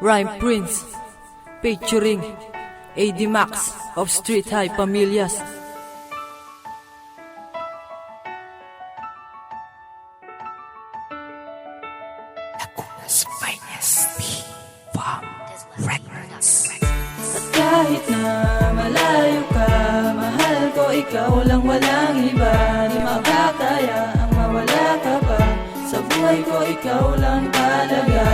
Rhyme Prince featuring AD Max of Street High Pamillas. Laguna's finest P-Pop Records. At kahit na malayo ka, mahal ko ikaw lang, walang iba. Di makakaya ang mawala ka pa. Sa buhay ko ikaw lang talaga.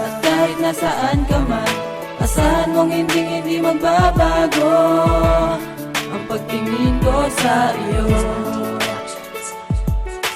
At kahit nasaan ka man, asahan mong hindi magbabago ang pagtingin ko sa iyo.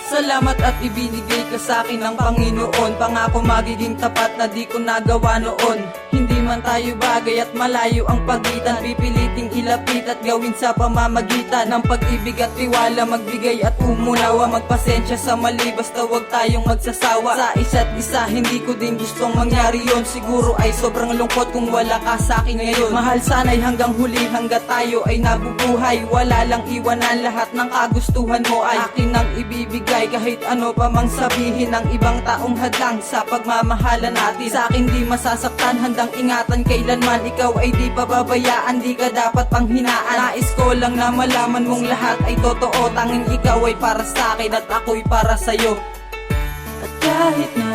Salamat at ibinigay ka sa akin ng Panginoon. Pangako magiging tapat na di ko nagawa noon. Hindi man tayo bagay at malayo ang pagitan, pipiliting ilapit at gawin sa pamamagitan ng pag-ibig at tiwala. Magbigay at umunawa, magpasensya sa mali, basta wag tayong magsasawa sa isa't isa. Hindi ko din gustong mangyari yon. Siguro ay sobrang lungkot kung wala ka sa akin ngayon. Mahal sana'y hanggang huli, hanggat tayo ay nabubuhay. Wala lang iwanan, lahat ng kagustuhan mo ay akin ang ibibigay. Kahit ano pa mang sabihin ng ibang taong hadlang sa pagmamahalan natin, sa akin di masasaktan, handang ingatan kailanman. Ikaw ay di pababayaan, di ka dapat panghinaan. Nais ko lang na malaman mong lahat ay totoo. Tanging ikaw ay para sa akin at ako'y para sa'yo. At kahit na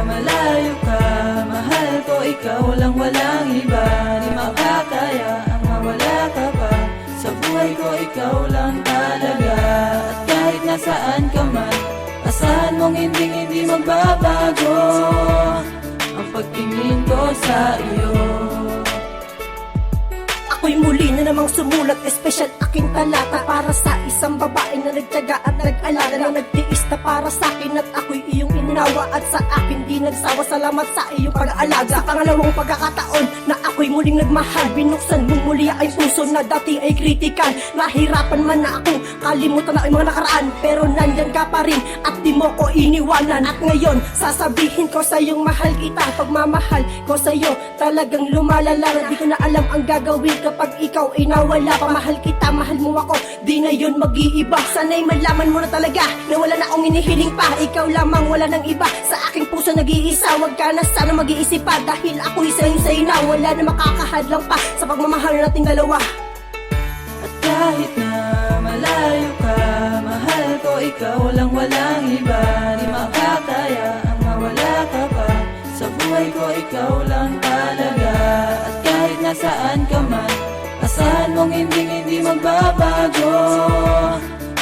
malayo ka, mahal ko ikaw lang, walang iba. Di makakaya ang mawala ka pa. Sa buhay ko ikaw lang talaga. At kahit nasaan ka man, asahan mong hindi magbabago ang pagtingin ko sa iyo. Ako'y muli na namang sumulat, espesyal aking talata para sa isang babae na nagtiyaga at nag-alala, na nagtiis na para sa akin at ako'y iyong inunawa at sa akin di nagsawa. Salamat sa iyong pag-aalaga. Sa pangalawang pagkakataon na ako'y muling nagmahal, binuksan mong muli ay puso na dati ay kritikal. Nahirapan man na ako, kalimutan na ang mga nakaraan, pero nandyan ka pa rin at di mo ko iniwanan. At ngayon, sasabihin ko sa iyong mahal kita. Pagmamahal ko sa iyo talagang lumalala, na di ko na alam ang gagawin kapag ikaw ay nawala. Pamahal kita, mahal mo ako, di na yun mag-iiba. Sana'y malaman mo na talaga na wala na akong inihiling pa. Ikaw lamang, wala nang iba, sa aking puso nag-iisa. Huwag ka na sana mag-iisip pa, dahil ako'y sa'yo na. Wala na makakahadlang pa sa pagmamahal nating dalawa. At kahit na malayo ka, mahal ko ikaw lang, walang iba. Di makakaya ang mawala ka pa. Sa buhay ko ikaw lang talaga. At kahit nasaan ka man, asahan mong hindi magbabago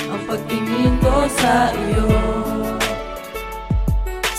ang pagtingin ko sa iyo.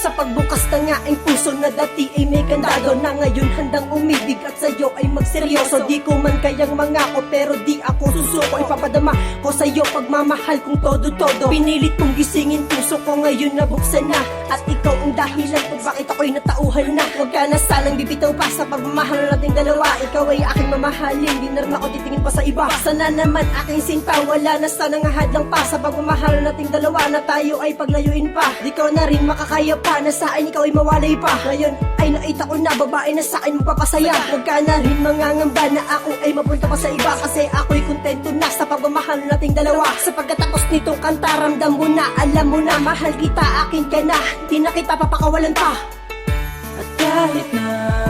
Sa pagbukas na nga ang puso na dati ay may kandado, na ngayon handang umibig at sa'yo ay magseryoso. Di ko man kayang mangako, pero di ako susuko. Ipapadama ko sa'yo pagmamahal kong todo-todo. Pinilit kong gisingin puso ko, ngayon nabuksan na. At ikaw ang dahilan kung bakit ako'y natauhan na. Huwag ka na sanang bibitaw pa sa pagmamahal nating dalawa. Ikaw ay aking mamahalin, di na rin ako titingin pa sa iba. Sana naman aking sinta, wala na sanang hadlang pa sa pagmamahal nating dalawa, na tayo ay paglayuin pa. Di ko na rin makakaya pa na sa akin ikaw ay mawalay pa. Ngayon ay nakita ko na babae na sa akin magpapasaya. Huwag ka na rin mangangamba na ako ay mapunta pa sa iba, kasi ako'y kontento na sa pagmamahal nating dalawa. Sa pagkatapos nitong kanta, ramdam mo na, alam mo na, mahal kita, akin ka na, di na kita papakawalan pa. At kahit na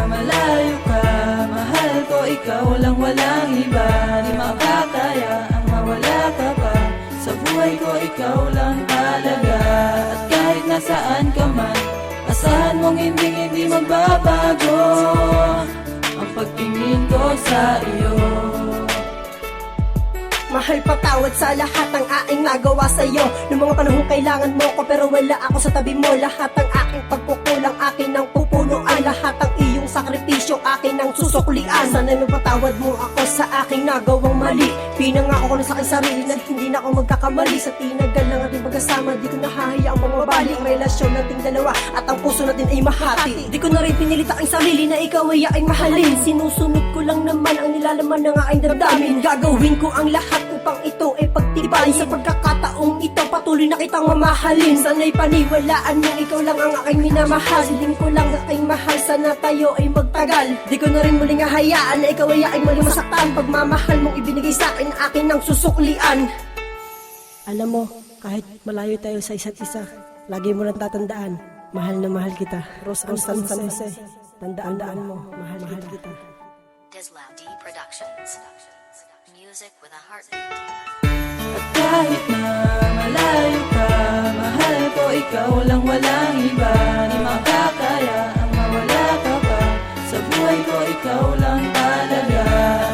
malayo ka, mahal ko ikaw lang, walang iba. Di makakaya ang mawala ka pa. Sa buhay ko ikaw lang talaga. At kahit nasaan ka man, asahan mong hindi magbabago ang pagtingin ko sa iyo. Mahal, patawad sa lahat ng aking nagawa sa'yo. Noong mga panahong kailangan mo ko, pero wala ako sa tabi mo. Lahat ng aking pagkukulang, akin ang pupunuan. Lahat ng iyong sakripisyo, akin ang susuklian. Sana'y mapatawad mo ako sa aking nagawang mali. Pinangako ko na sa aking sarili na hindi na ako magkakamali. Sa tinagal ng ating pagkasama, di ko nahahayaang bumabalik ang relasyon nating dalawa, at ang puso natin ay mahati. Di ko na rin pinilit aking sarili na ikaw ay aking mahalin. Sinusunod ko lang naman ang nilalaman ng aking damdamin. Gagawin ko ang lahat upang ito ay pagtibayin. Sa pagkakataong ito, patuloy na kitang mamahalin. Sana'y paniwalaan mo, ikaw lang ang aking minamahal. Siling ko lang aking mahal, sana tayo ay magtagal. Di ko na rin muling hahayaan na ikaw ay aking muling masaktan. Pagmamahal mong ibinigay sa akin ang susuklian. Alam mo, kahit malayo tayo sa isa't isa, lagi mo lang tatandaan, mahal na mahal kita. Rose San Jose. tandaan mo, mahal kita. Dislav D Productions. Music with a heartbeat. At kahit na malayo ka, mahal ko ikaw lang, walang iba. Di makakaya ang mawala ka pa, sa buhay ko ikaw lang talaga.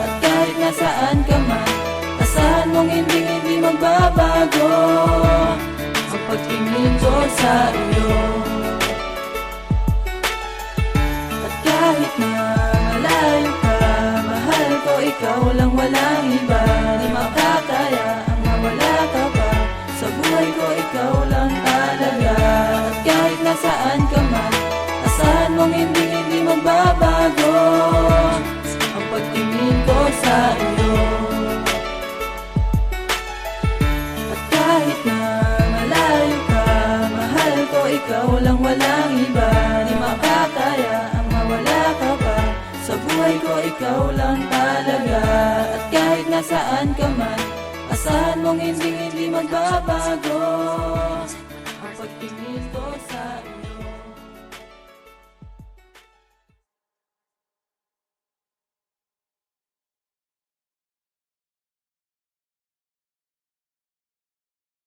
At kahit nasaan ka man, asahan mong hindi magbabago ang pagtingin ko sa iyo. At kahit na malayo ka, mahal ko ikaw lang, walang iba. Di makakaya ang mawala ka pa, sa buhay ko ikaw lang talaga. At kahit nasaan ka man, asahan mong hindi magbabago ang pagtingin ko sa iyo. At kahit na malayo ka, mahal ko ikaw lang, walang iba. Di makakaya ang mawala ka pa, sa buhay ko ikaw lang talaga. At kahit nasaan ka man, asahan mong hindi magbabago ang pagtingin ko sa iyo.